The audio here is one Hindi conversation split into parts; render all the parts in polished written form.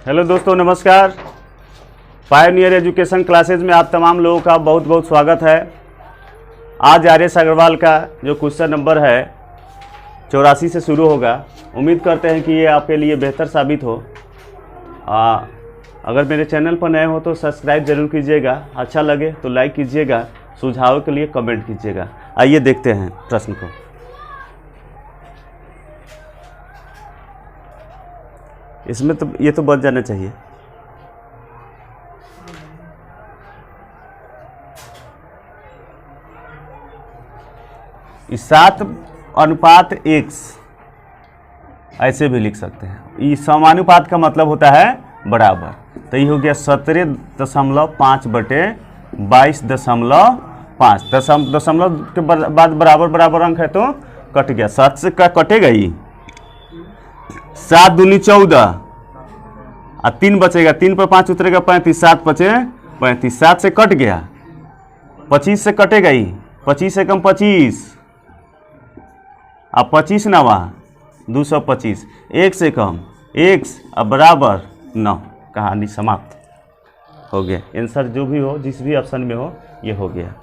हेलो दोस्तों, नमस्कार। पायोनियर एजुकेशन क्लासेज में आप तमाम लोगों का बहुत बहुत स्वागत है। आज आर.एस. अग्रवाल का जो क्वेश्चन नंबर है 84 से शुरू होगा। उम्मीद करते हैं कि ये आपके लिए बेहतर साबित हो। अगर मेरे चैनल पर नए हो तो सब्सक्राइब जरूर कीजिएगा, अच्छा लगे तो लाइक कीजिएगा, सुझाव के लिए कमेंट कीजिएगा। आइए देखते हैं प्रश्न को। इसमें तो ये तो बच जाना चाहिए। इस 7:1 ऐसे भी लिख सकते हैं। इस समानुपात का मतलब होता है बराबर। तो ये हो गया 17.5 बटे 22.5। दशमलव के बाद बराबर बराबर अंक है तो कट गया। 7 से का कटेगा ही, 7 दूनी 14 और 3 बचेगा, 3 पर 5 उतरेगा 35, 7 बचे 35, 7 से कट गया, 25 से कटेगा ही, 25 से कम 25 और 25 नवा 225, 1 से कम 1 और बराबर 9। कहानी समाप्त हो गया। आंसर जो भी हो, जिस भी ऑप्शन में हो, ये हो गया।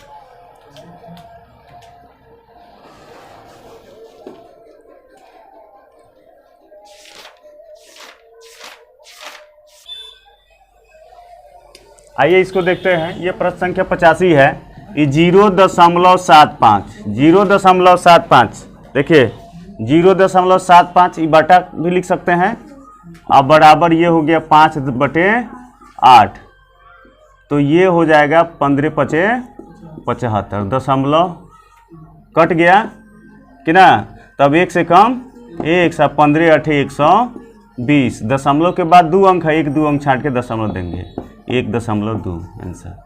आइए इसको देखते हैं। ये प्रश्न संख्या 85 है। ये 0.75 देखिए 0.75 बटा भी लिख सकते हैं। अब बराबर ये हो गया 5/8, तो ये हो जाएगा 15×5 = 75। दशमलव कट गया कि ना, तब 1 से कम 1 और 15 × 120। दशमलव के बाद 2 अंक है, 1-2 अंक छाट के दशमलव देंगे, 1.2 आंसर।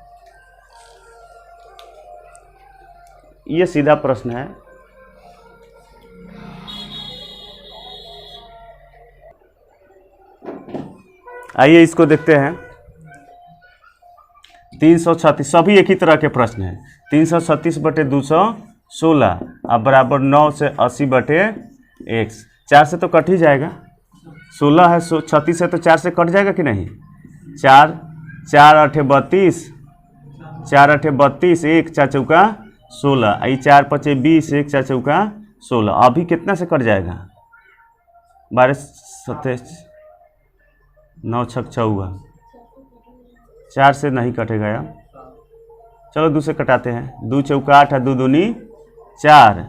ये सीधा प्रश्न है। आइए इसको देखते हैं। 336, सभी एक ही तरह के प्रश्न हैं। 336/216 अब बराबर 9 से 80/x। 4 से तो कट ही जाएगा। 16 है, 36 है तो 4 से कट जाएगा कि नहीं। 4 8 32, 4 8 32, 1 4 चौका 16, 4 5 20, 1 4 चौका 16। अभी कितना से कट जाएगा, 12 27, 9 6 14। 4 से नहीं कटेगा यार। चलो 2 से कटाते हैं। 2 चौका 8 2 दूनी 4,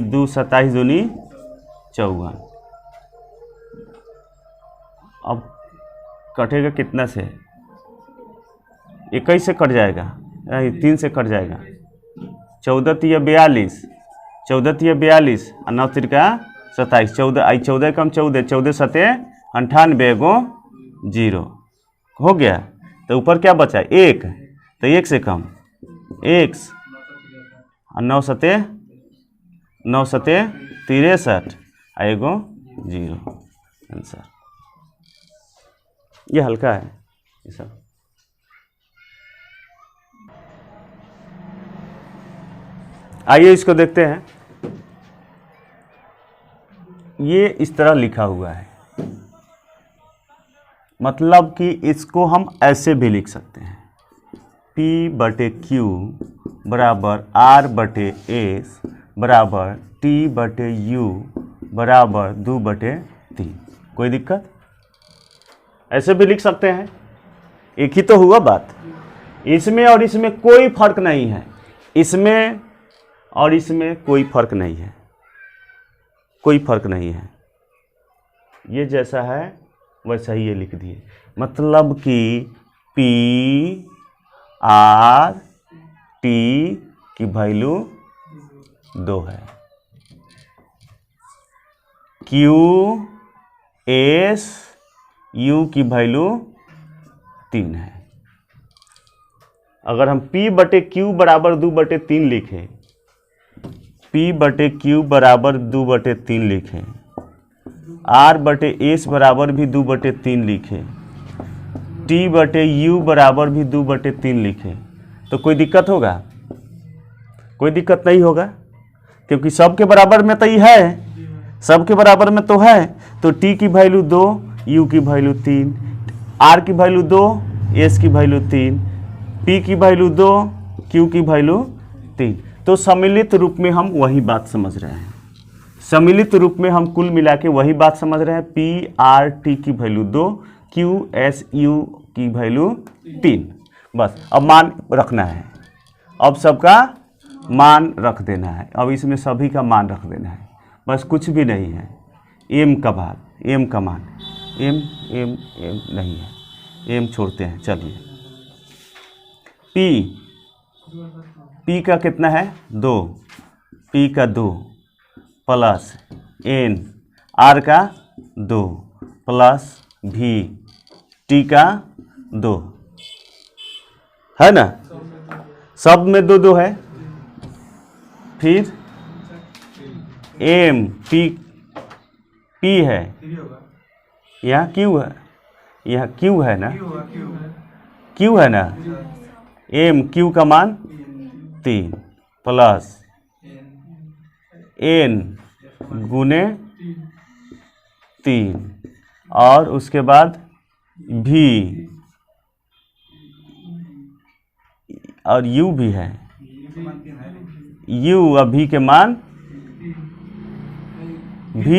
2 27 दूनी 54। अब कटेगा कितना से, 21 से कट जाएगा, 3 से कट जाएगा। 14 3 42, 14 3 42 और 9 3 27। 14 कम 14, 14 7 98, 0 हो गया। तो ऊपर क्या बचा, 1, तो 1 से कम 1 और 9 7 63 और 0 आंसर। ये हल्का है ये सब। आइए इसको देखते हैं। ये इस तरह लिखा हुआ है, मतलब कि इसको हम ऐसे भी लिख सकते हैं। P/Q बराबर R/S बराबर T/U बराबर 2/3। कोई दिक्कत? ऐसे भी लिख सकते हैं। एक ही तो हुआ बात। इसमें और इसमें कोई फर्क नहीं है। इसमें और इसमें कोई फर्क नहीं है, कोई फर्क नहीं है। ये जैसा है वैसा ही ये लिख दिए। मतलब कि P/R/T की वैल्यू 2 है, Q/S/U की वैल्यू 3 है। अगर हम P/Q बराबर 2/3 लिखें, P/Q बराबर 2/3 लिखें, R/S बराबर भी 2/3 लिखें, T/U बराबर भी 2/3 लिखें, तो कोई दिक्कत होगा? कोई दिक्कत नहीं होगा, क्योंकि सब के बराबर में तो ये है, सब के बराबर में तो है। तो T की वैल्यू 2, U की वैल्यू 3, R की वैल्यू 2, S की वैल्यू 3, P की वैल्यू 2, Q की वैल्यू 3। तो सम्मिलित रूप में हम वही बात समझ रहे हैं, सम्मिलित रूप में हम कुल मिला के वही बात समझ रहे हैं। P R T की वैल्यू 2, Q S U की वैल्यू 3। बस अब मान रखना है, अब सबका मान रख देना है, अब इसमें सभी का मान रख देना है, बस कुछ भी नहीं है। M का भाग, M का मान, M M M नहीं है, M छोड़ते हैं। चलिए P का कितना है 2, P का 2 प्लस N, R का 2 प्लस V, T का 2 है ना, सब में 2 2 है। फिर M P है, यहाँ Q है, यहाँ Q है ना, Q है ना, M Q का मान 3 प्लस N गुने 3 और उसके बाद V और U भी है, U और V के मान V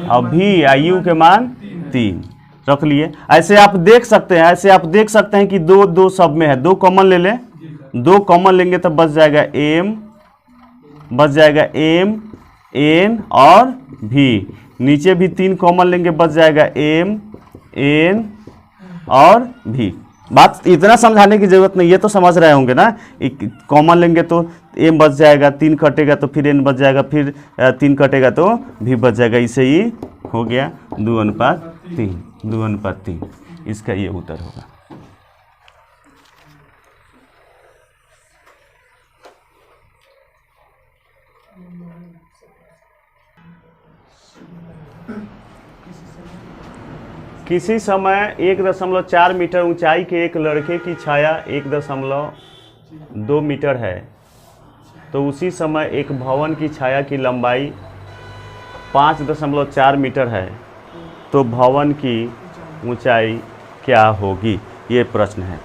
और V और U के मान 3 रख लिए। ऐसे आप देख सकते हैं, ऐसे आप देख सकते हैं कि 2 2 सब में है, 2 कॉमन ले लें, 2 कॉमन लेंगे तो बच जाएगा M, बच जाएगा M N और V, नीचे भी 3 कॉमन लेंगे बच जाएगा M N और V। बात इतना समझाने की जरूरत नहीं, ये तो समझ रहे होंगे ना, एक कॉमन लेंगे तो M बच जाएगा, 3 कटेगा तो फिर N बच जाएगा, फिर 3 कटेगा तो V बच जाएगा। इसे ही हो गया 2:3, 2:3, इसका ये उत्तर होगा। किसी समय 1.4 मीटर ऊंचाई के एक लड़के की छाया 1.2 मीटर है, तो उसी समय एक भवन की छाया की लंबाई 5.4 मीटर है, तो भवन की ऊंचाई क्या होगी, ये प्रश्न है।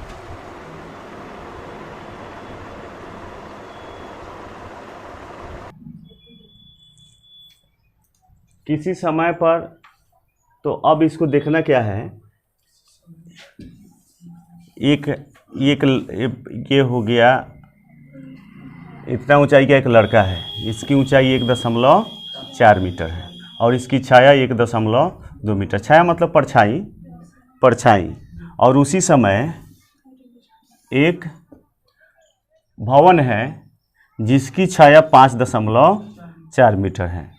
किसी समय पर, तो अब इसको देखना क्या है, एक ये हो गया, इतना ऊंचाई का एक लड़का है, इसकी ऊंचाई 1.4 मीटर है और इसकी छाया 1.2 मीटर। छाया मतलब परछाई, परछाई। और उसी समय एक भवन है जिसकी छाया 5.4 मीटर है,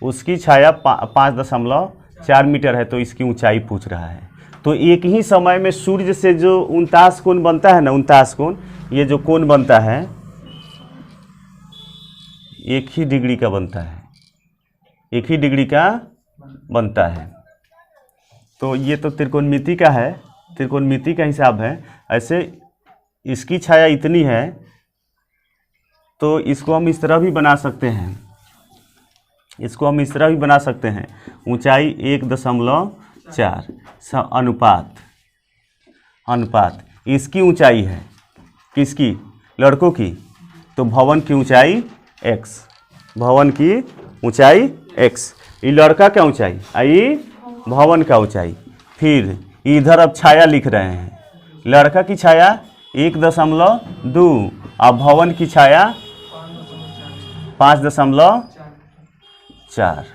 उसकी छाया 5.4 मीटर है, तो इसकी ऊंचाई पूछ रहा है। तो एक ही समय में सूर्य से जो 49 कोण बनता है ना, 49 कोण, ये जो कोण बनता है एक ही डिग्री का बनता है, एक ही डिग्री का बनता है। तो ये तो त्रिकोणमिति का है, त्रिकोणमिति का हिसाब है। ऐसे इसकी छाया इतनी है तो इसको हम इस तरह भी बना सकते हैं, इसको हम इस तरह भी बना सकते हैं, ऊंचाई 1.4 अनुपात, अनुपात इसकी ऊंचाई है, किसकी, लड़कों की, तो भवन की ऊंचाई x, भवन की ऊंचाई x, ये लड़का का ऊंचाई, आई भवन का ऊंचाई। फिर इधर अब छाया लिख रहे हैं, लड़का की छाया 1.2 और भवन की छाया 5.4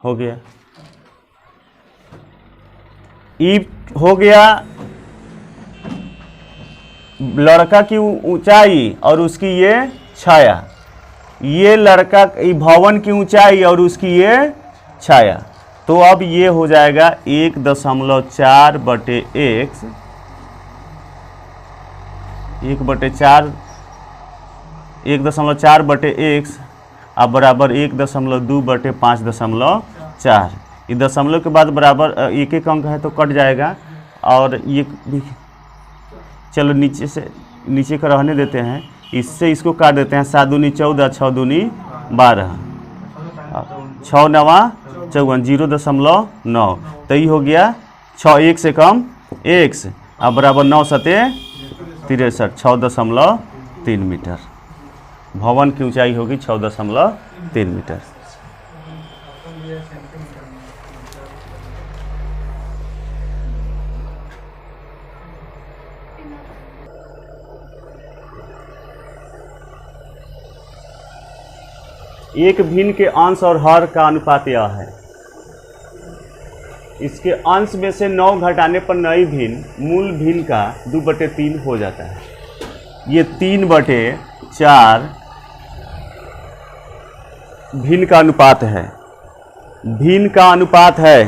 हो गया। ई हो गया लड़का की ऊंचाई और उसकी ये छाया, ये लड़का भवन की ऊंचाई और उसकी ये छाया। तो अब ये हो जाएगा 1.4 बटे x, 1.4 बटे x अब बराबर 1.2 बटे 5.4। ये दशमलव के बाद बराबर एक एक अंक है तो कट जाएगा, और ये भी चलो नीचे से, नीचे का रहने देते हैं, इससे इसको काट देते हैं। 7 दूनी 14, 6 दूनी 12, 6 9 54 0.9 तो ये हो गया 6 1 से कम x अब बराबर 9 सते 63 6.3 मीटर। भवन की ऊंचाई होगी 6.3 मीटर। एक भिन्न के अंश और हर का अनुपात यह है। इसके अंश में से 9 घटाने पर नई भिन्न मूल भिन्न का 2/3 हो जाता है। ये 3/4 भिन्न का अनुपात है। भिन्न का अनुपात है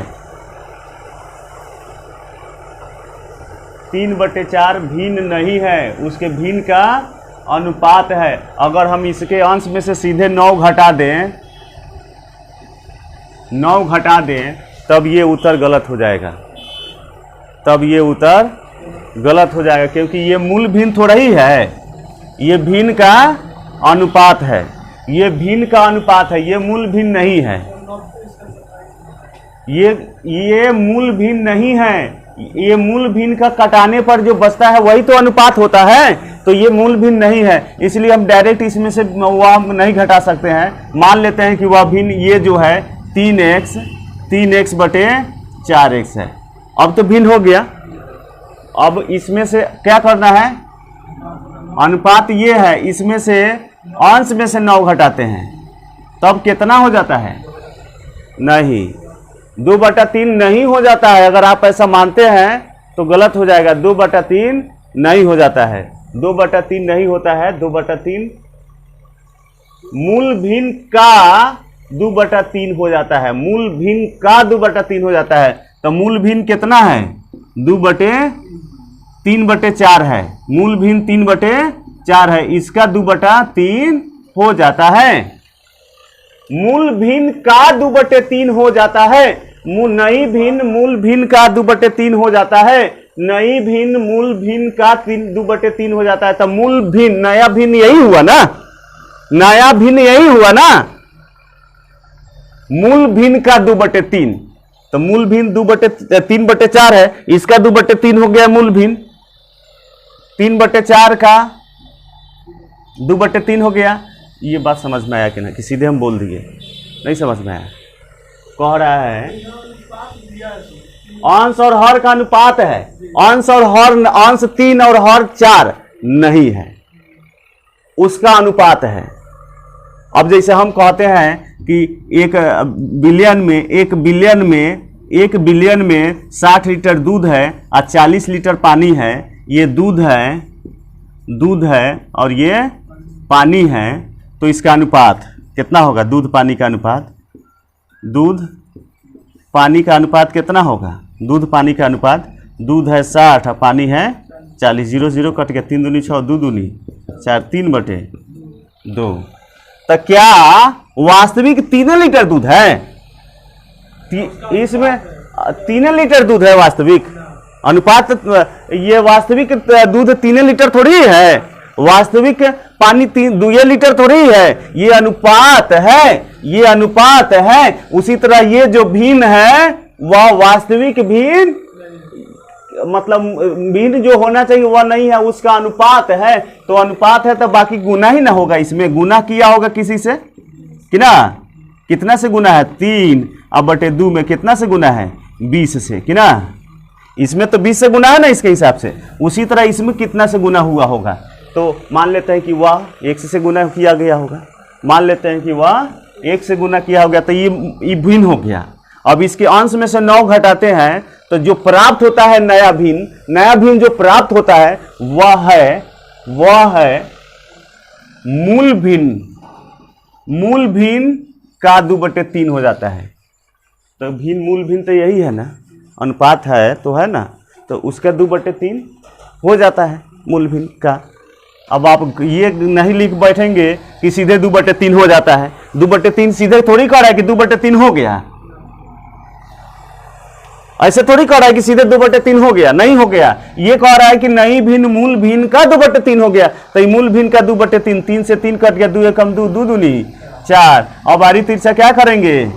3/4 भिन्न नहीं है, उसके भिन्न का अनुपात है। अगर हम इसके अंश में से सीधे 9 घटा दें तब ये उत्तर गलत हो जाएगा। क्योंकि ये मूल भिन्न थोड़ा ही है, ये भिन्न का अनुपात है। ये भिन्न का अनुपात है, ये मूल भिन्न नहीं है। ये मूल भिन्न नहीं है। ये मूल भिन्न का कटाने पर जो बचता है वही तो अनुपात होता है। तो ये मूल भिन्न नहीं है, इसलिए हम डायरेक्ट इसमें से वह नहीं घटा सकते हैं। मान लेते हैं कि वह भिन्न ये जो है 3x/4x है। अब तो भिन्न हो गया। अब इसमें से क्या करना है, अनुपात ये है, इसमें से अंश में से 9 घटाते हैं तब कितना हो जाता है? नहीं, 2/3 नहीं हो जाता है। अगर आप ऐसा मानते हैं तो गलत हो जाएगा। 2/3 नहीं हो जाता है, 2/3 नहीं होता है। 2/3 मूल भिन्न का 2/3 हो जाता है। मूल भिन्न का 2/3 हो जाता है। तो मूल भिन्न कितना है? 2/3/4 है। मूल भिन्न 3/4 है, इसका 2/3 हो जाता है। मूल भिन्न का 2/3 हो जाता है। नई भिन्न मूल भिन्न का 2/3 हो जाता है। नई भिन्न मूल भिन्न का 2/3 हो जाता है। तो मूल भिन्न नया भिन्न यही हुआ ना, नया भिन्न यही हुआ ना। मूल भिन्न का 2/3, तो मूल भिन्न 3/4 है, इसका 2/3 हो गया मूल भिन्न। 3/4 का 2/3 हो गया। ये बात समझ में आया कि ना, कि सीधे हम बोल दिए? नहीं समझ में आया। कह रहा है अंश और हर का अनुपात है। अंश और हर, अंश 3 और हर 4 नहीं है, उसका अनुपात है। अब जैसे हम कहते हैं कि 1 बिलियन में 60 लीटर दूध है और 40 लीटर पानी है। ये दूध है और ये पानी है, तो इसका अनुपात कितना होगा? दूध पानी का अनुपात, दूध पानी का अनुपात कितना होगा? दूध पानी का अनुपात, दूध है 60 और पानी है 40। 0 0 कट गया, 3 दूनी 6, 2 दूनी 4, 3/2। तो क्या वास्तविक 3 लीटर दूध है? इसमें 3 लीटर दूध है वास्तविक अनुपात। ये वास्तविक दूध 3 लीटर थोड़ी है, वास्तविक पानी 2 लीटर थोड़ी है। ये अनुपात है। उसी तरह ये जो भिन्न है वह वास्तविक भिन्न, मतलब भिन्न जो होना चाहिए वह नहीं है, उसका अनुपात है। तो अनुपात है तो बाकी गुना ही ना होगा। इसमें गुना किया होगा किसी से कि ना? कितना से गुना है? 3/2 में कितना से गुना है? 20 से कि ना? इसमें तो 20 से गुना है ना इसके हिसाब से। उसी तरह इसमें कितना से गुना हुआ होगा? तो मान लेते हैं कि वह 1 से गुना किया गया होगा। मान लेते हैं कि वह 1 से गुना किया हो गया, तो ये भिन्न हो गया। अब इसके अंश में से 9 घटाते हैं तो जो प्राप्त होता है नया भिन्न जो प्राप्त होता है वह है मूल भिन्न का 2/3 हो जाता है। तो मूल भिन्न तो यही है ना, अनुपात है तो है ना, तो उसका 2/3 हो जाता है मूल भिन्न का। अब आप ये नहीं लिख बैठेंगे कि सीधे 2/3 हो जाता है। 2/3 सीधे थोड़ी कह रहा है कि 2/3 हो गया, ऐसे थोड़ी कह रहा है कि सीधे 2/3 हो गया, नहीं हो गया। ये कह रहा है कि नई भिन्न मूल भिन्न का 2/3 हो गया। तो मूल भिन्न का 2/3, 3 से 3 कट गया, 2 एकम 2, 2 दूनी 4। अब बारी तिरछा क्या करेंगे?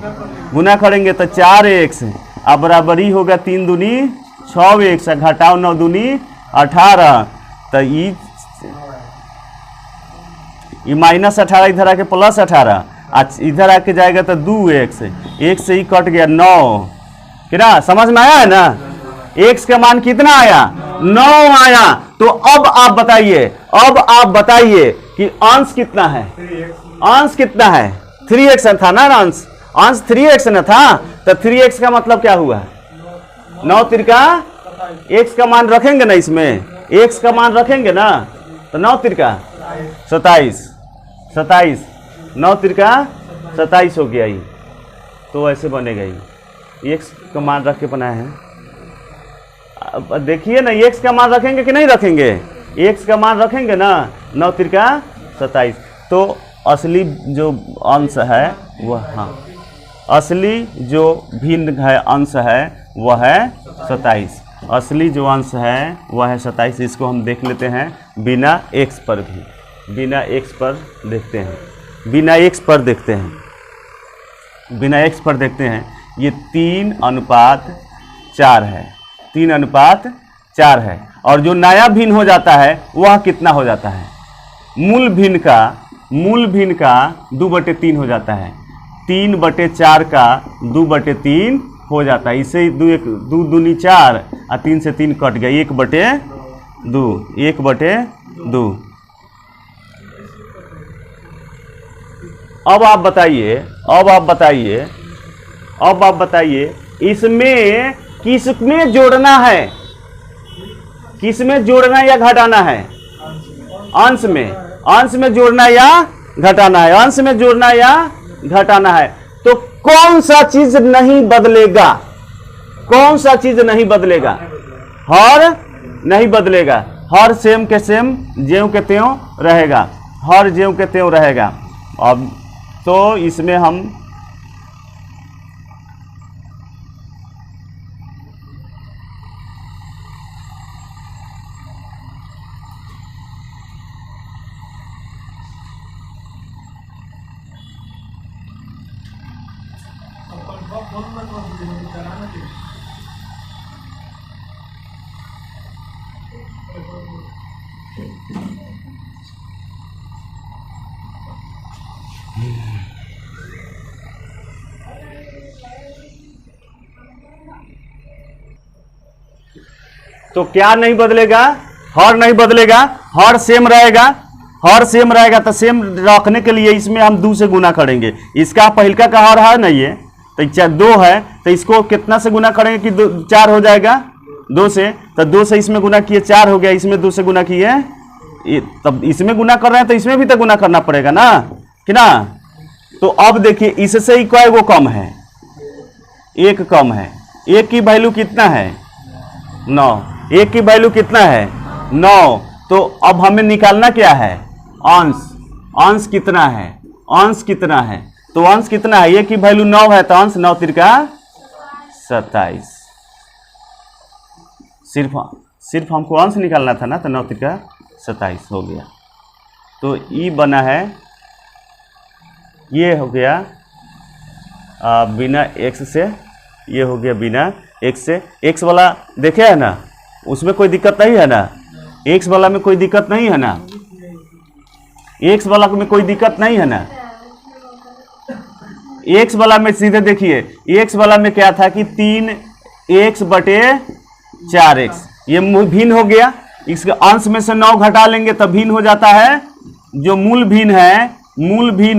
गुना करेंगे तो 4x अब बराबरी होगा 3 दूनी 6x, घटाओ 9 दूनी 18। तो ये -18 इधर आके +18, इधर आके जाएगा तो 2x, एक से ही कट गया 9। कितना समझ में आया है ना? x का मान कितना आया? 9 आया। तो अब आप बताइए कि अंश कितना है? अंश कितना है? 3x था ना अंश 3x न था, तो 3x का मतलब क्या हुआ? 9 तिरका x का मान रखेंगे ना, इसमें x का मान रखेंगे ना, तो 9 तिरका 27, 9 तिरका 27 हो गया। ये तो ऐसे बनेगा, ये x का मान रख के बनाया है। अब देखिए ना, x का मान रखेंगे कि नहीं रखेंगे? x का मान रखेंगे ना, 9 तिरका 27। तो असली जो अंश है वह, हाँ, असली जो भिन्न है अंश है वह है 27। असली जो अंश है वह है 27। इसको हम देख लेते हैं बिना x पर भी, बिना x पर देखते हैं, बिना x पर देखते हैं, बिना x पर देखते हैं। ये 3:4 है, 3:4 है। और जो नया भिन्न हो जाता है वह कितना हो जाता है? मूल भिन्न का 2/3 हो जाता है। 3/4 का 2/3 हो जाता है। इसे 2 दूनी 4 और 3 से 3 कट गया, 1/2। अब आप बताइए इसमें किसमें जोड़ना है? किसमें जोड़ना या घटाना है? अंश में जोड़ना या घटाना है? अंश में जोड़ना या घटाना है। तो कौन सा चीज नहीं बदलेगा? कौन सा चीज नहीं बदलेगा? हर नहीं बदलेगा, हर सेम के सेम, ज्यों के त्यों रहेगा, हर ज्यों के त्यों रहेगा। अब तो इसमें हम तो क्या नहीं बदलेगा? हर नहीं बदलेगा, हर सेम रहेगा, हर सेम रहेगा। तो सेम रखने के लिए इसमें हम 2 से गुना करेंगे। इसका पहिलका का हर है नहीं है, तो 2 है, तो इसको कितना से गुना करेंगे कि 4 हो जाएगा? 2 से। तो 2 से इसमें गुना किए 4 हो गया, इसमें 2 से गुना किए, तब इसमें गुना कर रहे हैं तो इसमें भी तो गुना करना पड़ेगा ना, कि ना? तो अब देखिए इससे ही कोई वो कम है, 1 कम है। 1 की वैल्यू कितना है? 9। 1 की वैल्यू कितना है? 9। तो अब हमें निकालना क्या है? अंश। अंश कितना है? अंश कितना है? तो अंश कितना है? 1 की वैल्यू 9 है, तो अंश 9 तिरका 27। सिर्फ हमको अंश निकालना था ना, तो 9 तिरका 27 हो गया। तो ई बना है, ये हो गया बिना x से, ये हो गया बिना x से। x वाला देखे है ना, उसमें कोई दिक्कत नहीं है ना? x वाला में कोई दिक्कत नहीं है ना? x वाला में कोई दिक्कत नहीं है ना? x वाला में सीधे देखिए, x वाला में क्या था कि 3x/4x, ये भिन्न हो गया। इसके अंश में से 9 घटा लेंगे तो भिन्न हो जाता है। जो मूल भिन्न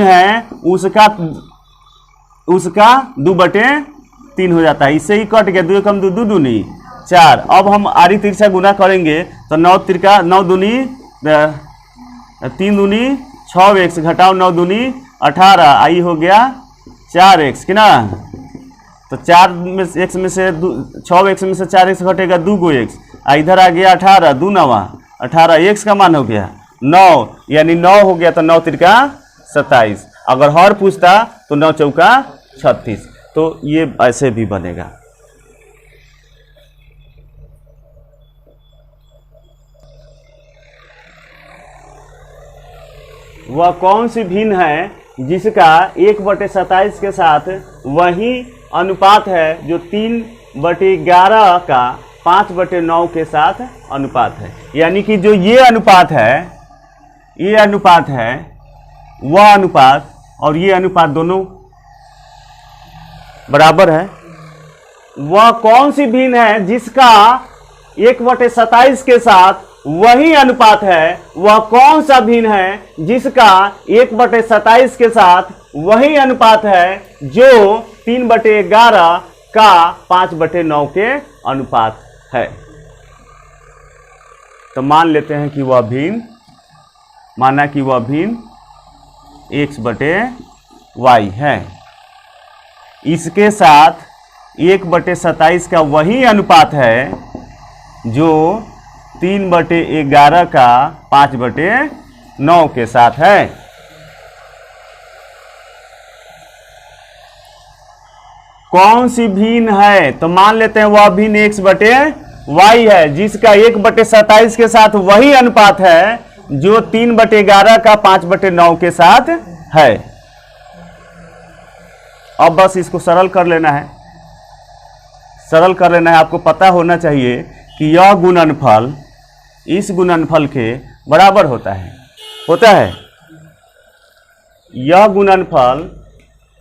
है उसका 2/3 हो जाता है। इससे ही कट गया, 2 कम 2 दूनी 4। अब हम आरी तिरछा गुना करेंगे तो 9 तिरका 9 दूनी 3 दूनी 6x, घटाओ 9 दूनी 18, आई हो गया 4x, कि ना? तो 4 में x में से 6x में से 4x घटेगा 2x, इधर आ गया 18, 2 9 18, x का मान हो गया 9, यानी 9 हो गया। तो 9 तिरका 27। अगर हर पूछता तो 9 चौका 36। तो ये ऐसे भी बनेगा। वह कौन सी भिन्न है जिसका 1/27 के साथ वही अनुपात है जो 3/11 का 5/9 के साथ अनुपात है। यानी कि जो ये अनुपात है वह अनुपात और ये अनुपात दोनों बराबर है। वह कौन सी भिन्न है जिसका 1/27 के साथ वही अनुपात है? वह कौन सा भिन्न है जिसका 1/27 के साथ वही अनुपात है जो 3/11 का 5/9 के अनुपात है? तो मान लेते हैं कि वह भिन्न, माना कि वह भिन्न x/y है। इसके साथ 1/27 का वही अनुपात है जो 3/11 का 5/9 के साथ है। कौन सी भिन्न है? तो मान लेते हैं वह भिन्न x/y है जिसका 1/27 के साथ वही अनुपात है जो 3/11 का 5/9 के साथ है। अब बस इसको सरल कर लेना है। आपको पता होना चाहिए कि यह गुणनफल इस गुणनफल के बराबर होता है। यह गुणनफल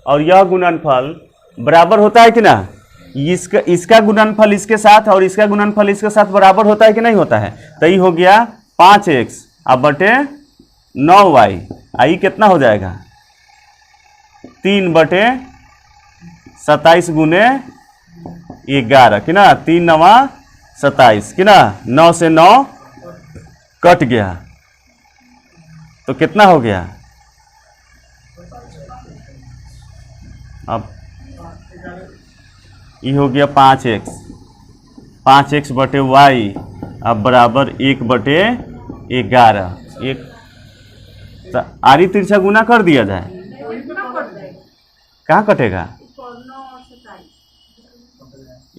और यह गुणनफल बराबर होता है कि ना? इसका गुणनफल इसके साथ और इसका गुणनफल इसके साथ बराबर होता है कि नहीं होता है? तो ये हो गया 5x बटे 9y। आई कितना हो जाएगा? 3/27 गुने 11 कि ना, 3 9 27 कि ना, 9 से 9 कट गया तो कितना हो गया? अब ये हो गया 5x बटे y अब बराबर 1/11। आरी तिरछा गुना कर दिया जाए, कहाँ कटेगा?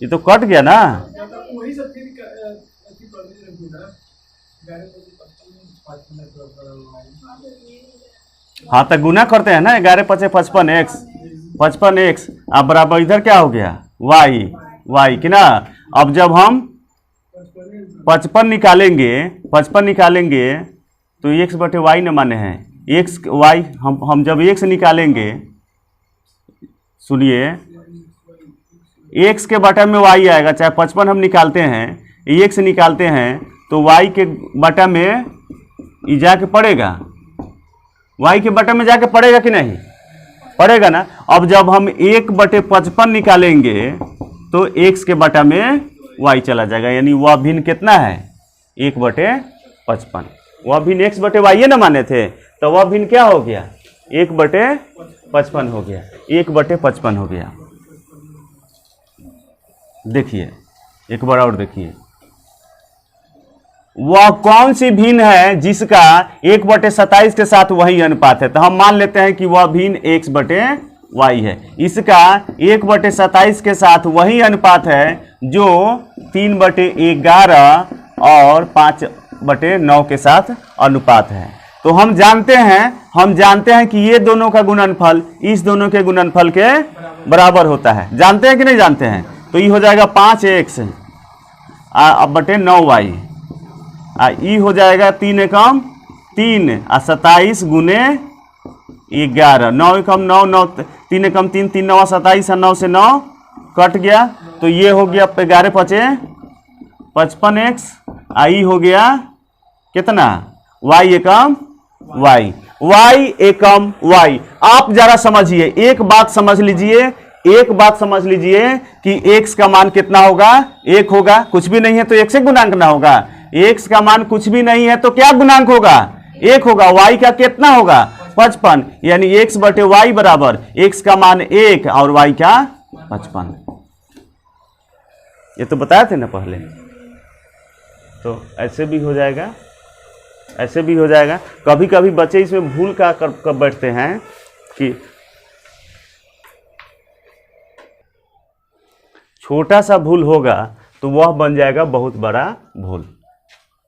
ये तो कट गया ना। हाँ तो गुना करते हैं ना, 11 × 5 = 55x अब बराबर इधर क्या हो गया? y कि ना। अब जब हम 55 निकालेंगे तो x/y न माने हैं x y। हम जब x निकालेंगे, सुनिए, x के बटा में y आएगा। चाहे 55 हम निकालते हैं, x निकालते हैं तो y के बटा में ये जाके पड़ेगा, y के बटा में जाके पड़ेगा कि नहीं? पड़ेगा ना। अब जब हम 1/55 निकालेंगे तो x के बटा में y चला जाएगा, यानी वह भिन्न कितना है? 1/55। वह भिन्न x/y ना माने थे, तो वह भिन्न क्या हो गया? 1/55 हो गया, 1/55 हो गया। देखिए एक बार और देखिए, वह कौन सी भिन्न है जिसका 1/27 के साथ वही अनुपात है? तो हम मान लेते हैं कि वह भिन्न x/y है। इसका 1/27 के साथ वही अनुपात है जो 3/11 और 5/9 के साथ अनुपात है। तो हम जानते हैं कि ये दोनों का गुणनफल इस दोनों के गुणनफल के बराबर होता है। जानते हैं कि नहीं जानते हैं? तो ये हो जाएगा 5x बटे 9y। ई हो जाएगा 3 एकम 3 और 27 गुने 11। 9 एकम 9 9 3 एकम 3 3 9 27 और 9 से 9 कट गया तो ये हो गया 11 × 5 = 55x। आई हो गया कितना? y एकम y। आप जरा समझिए, एक बात समझ लीजिए कि x का मान कितना होगा? 1 होगा। कुछ भी नहीं है तो 1 से गुणांक ना होगा। x का मान कुछ भी नहीं है तो क्या गुणांक होगा? 1 होगा। y का कितना होगा? 55। यानी x/y बराबर x का मान 1 और y का 55। ये तो बताए थे ना पहले। तो ऐसे भी हो जाएगा, कभी कभी बच्चे इसमें भूल का कर बैठते हैं कि छोटा सा भूल होगा तो वह बन जाएगा बहुत बड़ा भूल।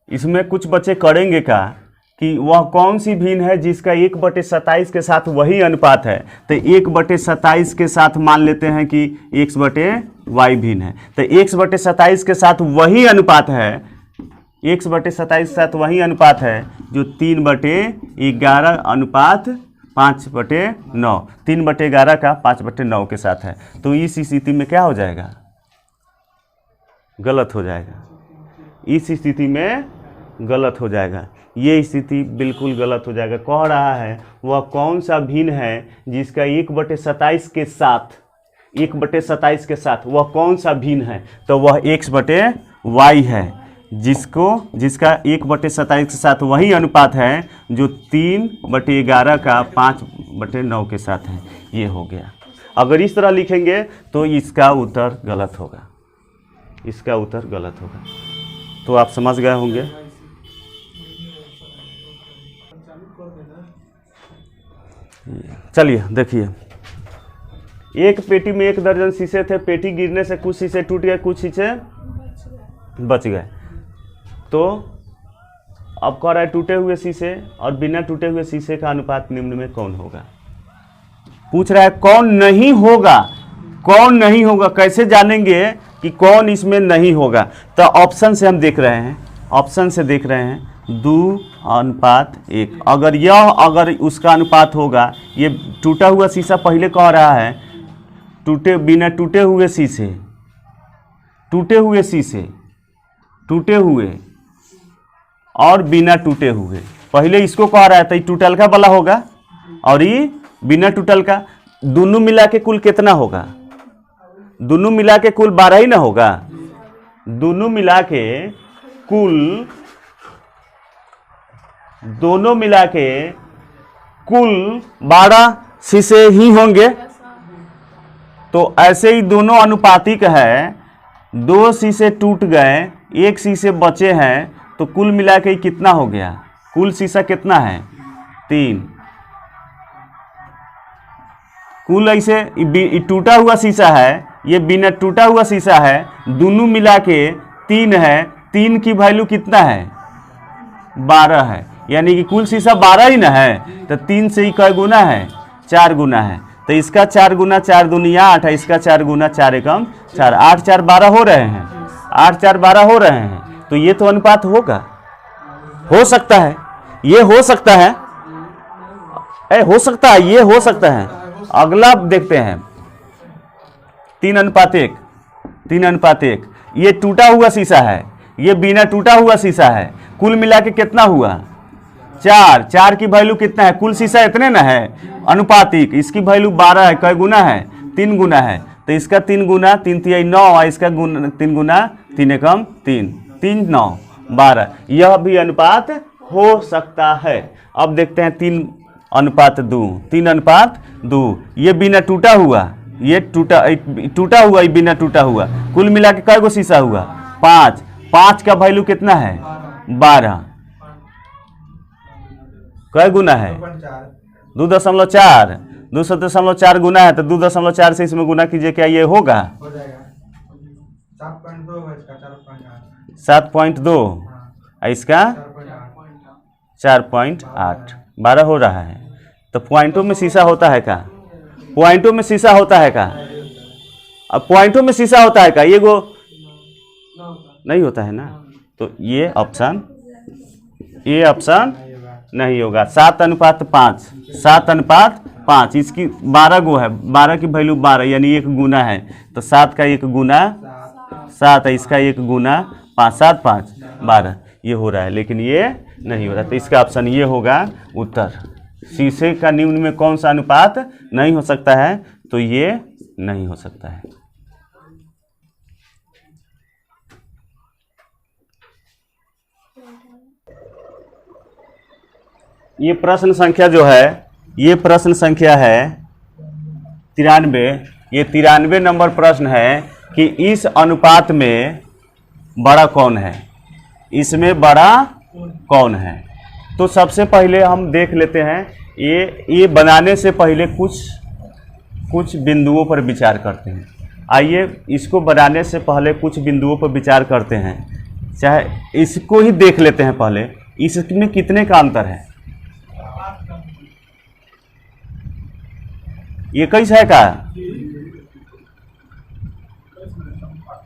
इसमें कुछ बच्चे करेंगे क्या कि वह कौन सी भिन्न है जिसका 1/27 के साथ वही अनुपात है। तो 1/27 के साथ मान लेते हैं कि x/y भिन्न है। तो x/27 के साथ वही अनुपात है, x/27 के साथ वही अनुपात है जो 3/11 अनुपात 5/9, 3/11 का 5/9 के साथ है। तो इस स्थिति में क्या हो जाएगा? गलत हो जाएगा। इस स्थिति में गलत हो जाएगा। ये स्थिति बिल्कुल गलत हो जाएगा। कह रहा है वह कौन सा भिन्न है जिसका 1/27 के साथ, 1/27 के साथ वह कौन सा भिन्न है? तो वह x/y है, जिसका 1/27 के साथ वही अनुपात है जो 3/11 का 5/9 के साथ है। ये हो गया। अगर इस तरह लिखेंगे तो इसका उत्तर गलत होगा, इसका उत्तर गलत होगा। तो आप समझ गए होंगे। चलिए देखिए, एक पेटी में 1 दर्जन शीशे थे। पेटी गिरने से कुछ शीशे टूट गए, कुछ शीशे बच गए। तो अब कह रहा है टूटे हुए शीशे और बिना टूटे हुए शीशे का अनुपात निम्न में कौन होगा? पूछ रहा है कौन नहीं होगा, कौन नहीं होगा। कैसे जानेंगे कि कौन इसमें नहीं होगा? तो ऑप्शन से हम देख रहे हैं, ऑप्शन से देख रहे हैं 2:1। अगर उसका अनुपात होगा, ये टूटा हुआ शीशा पहले कह रहा है बिना टूटे हुए शीशे, टूटे हुए शीशे, टूटे हुए और बिना टूटे हुए, पहले इसको कह रहा है तो ये टूटल का वाला होगा और ये बिना टूटल का। दोनों मिला के कुल कितना होगा? दोनों मिला के कुल 12 ही ना होगा। दोनों मिला के कुल, दोनों मिला के कुल 12 शीशे ही होंगे। तो ऐसे ही दोनों अनुपातिक है। 2 शीशे टूट गए, 1 शीशे बचे हैं, तो कुल मिला के कितना हो गया? कुल शीशा कितना है? 3। कुल ऐसे टूटा हुआ शीशा है, ये बिना टूटा हुआ शीशा है, दोनों मिला के 3 है। 3 की वैल्यू कितना है? 12 है। यानी कि कुल शीशा 12 ही ना है। तो 3 से ही कै गुना है? 4 गुना है। तो इसका 4 गुना 4 दूनिया 8 है, इसका 4 गुना 4 एकम 4, 8 4 12 हो रहे हैं, 8 4 12 हो रहे हैं। तो ये तो अनुपात होगा, हो सकता है, ये हो सकता है, हो सकता है, ये हो सकता है। अगला देखते हैं 3:1, 3:1। ये टूटा हुआ शीशा है, ये बिना टूटा हुआ शीशा है। कुल मिला के कितना हुआ? 4। 4 की वैल्यू कितना है? कुल शीशा इतने ना है, अनुपातिक। इसकी वैल्यू 12 है। कै गुना है? 3 गुना है। तो इसका 3 गुना 3 3 9 और इसका 3 गुना 3 एकम 3, 3 9 12। यह भी अनुपात हो सकता है। अब देखते हैं 3:2, 3:2। ये बिना टूटा हुआ, ये टूटा हुआ, ये बिना टूटा हुआ। कुल मिला के कै गो शीशा हुआ? 5। 5 का वैल्यू कितना है? 12। कै गुना है? 2.4। 2.4 गुना है, तो 2.4 से इसमें गुना कीजिए, क्या ये होगा? 7.2। इसका 4.8, 12 हो रहा है। तो पॉइंटों में शीशा होता है क्या? पॉइंटों में शीशा होता है क्या? अब पॉइंटों में शीशा होता है क्या? ये गो नहीं होता है ना। तो ये ऑप्शन नहीं होगा। 7:5, 7:5। इसकी 12 गो है, 12 की वैल्यू 12, यानी 1 गुना है। तो 7 का 1 गुना 7 है, इसका 1 गुना 5, 7 5 12। ये हो रहा है, लेकिन ये नहीं हो रहा। तो इसका ऑप्शन ये होगा उत्तर। शीशे का निम्न में कौन सा अनुपात नहीं हो सकता है? तो ये नहीं हो सकता है। ये प्रश्न संख्या जो है, ये प्रश्न संख्या है 93। ये 93 नंबर प्रश्न है कि इस अनुपात में बड़ा कौन है? इसमें बड़ा कौन है? तो सबसे पहले हम देख लेते हैं, ये बनाने से पहले कुछ बिंदुओं पर विचार करते हैं। आइए इसको बनाने से पहले कुछ बिंदुओं पर विचार करते हैं। चाहे इसको ही देख लेते हैं पहले, इसमें कितने का अंतर है? 21 है का?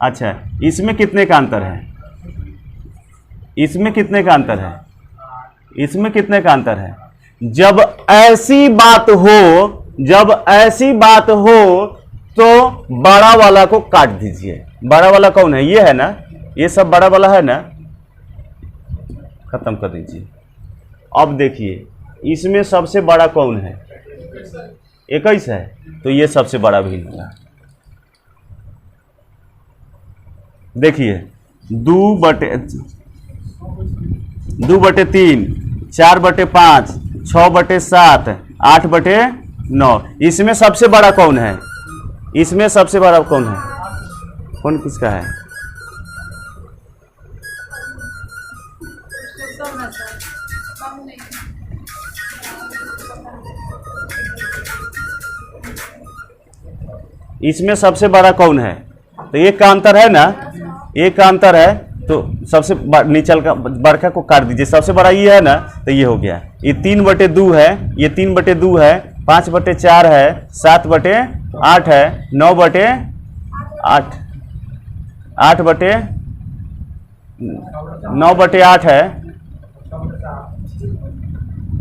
अच्छा, इसमें कितने का अंतर है? इसमें कितने का अंतर है? इसमें कितने का अंतर है? जब ऐसी बात हो तो बड़ा वाला को काट दीजिए। बड़ा वाला कौन है? ये है ना, ये सब बड़ा वाला है ना, खत्म कर दीजिए। अब देखिए इसमें सबसे बड़ा कौन है? 21 है, तो ये सबसे बड़ा भिन्न होगा। देखिए 2/3, 4/5, 6/7, 8/9, इसमें सबसे बड़ा कौन है? इसमें सबसे बड़ा कौन है? कौन किसका है? इसमें सबसे बड़ा कौन है? तो एक का अंतर है ना, एक का अंतर है, तो सबसे नीचल का बड़का को काट दीजिए। सबसे बड़ा ये है ना, तो ये हो गया। ये 3/2 है, ये 3/2 है, 5/4 है, 7/8 है, 9/8, 9/8 है,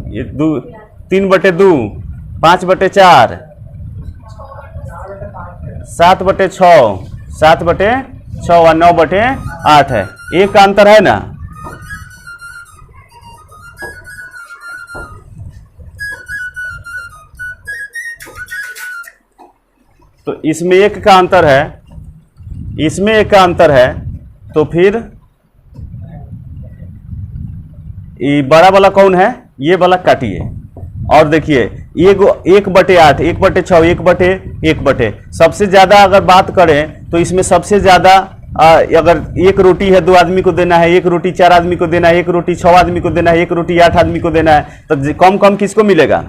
ये 3/2, 5/4, 7/6, 7/6 और 9/8 है। एक का अंतर है ना। तो इसमें एक का अंतर है, इसमें एक का अंतर है, तो फिर ये बड़ा वाला कौन है? ये वाला काटिए। और देखिए 1/8, 1/6, 1/1, सबसे ज्यादा अगर बात करें तो इसमें सबसे ज्यादा अगर एक रोटी है 2 आदमी को देना है, एक रोटी 4 आदमी को देना है, एक रोटी 6 आदमी को देना है, एक रोटी 8 आदमी को देना है, तो कम कम किसको मिलेगा?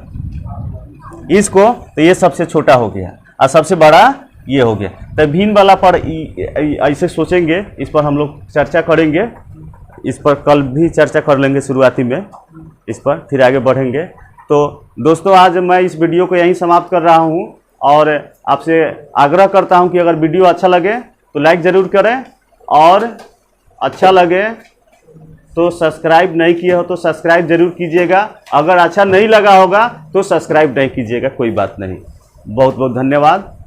इसको। तो ये सबसे छोटा हो गया और सबसे बड़ा ये हो गया। तो भिन्न वाला पर ऐसे सोचेंगे, इस पर हम लोग चर्चा करेंगे, इस पर कल भी चर्चा कर लेंगे शुरुआती में, इस पर फिर आगे बढ़ेंगे। तो दोस्तों आज मैं इस वीडियो को यहीं समाप्त कर रहा हूं और आपसे आग्रह करता हूं कि अगर वीडियो अच्छा लगे तो लाइक ज़रूर करें, और अच्छा लगे तो सब्सक्राइब नहीं किए हो तो सब्सक्राइब जरूर कीजिएगा। अगर अच्छा नहीं लगा होगा तो सब्सक्राइब नहीं कीजिएगा, कोई बात नहीं। बहुत बहुत धन्यवाद।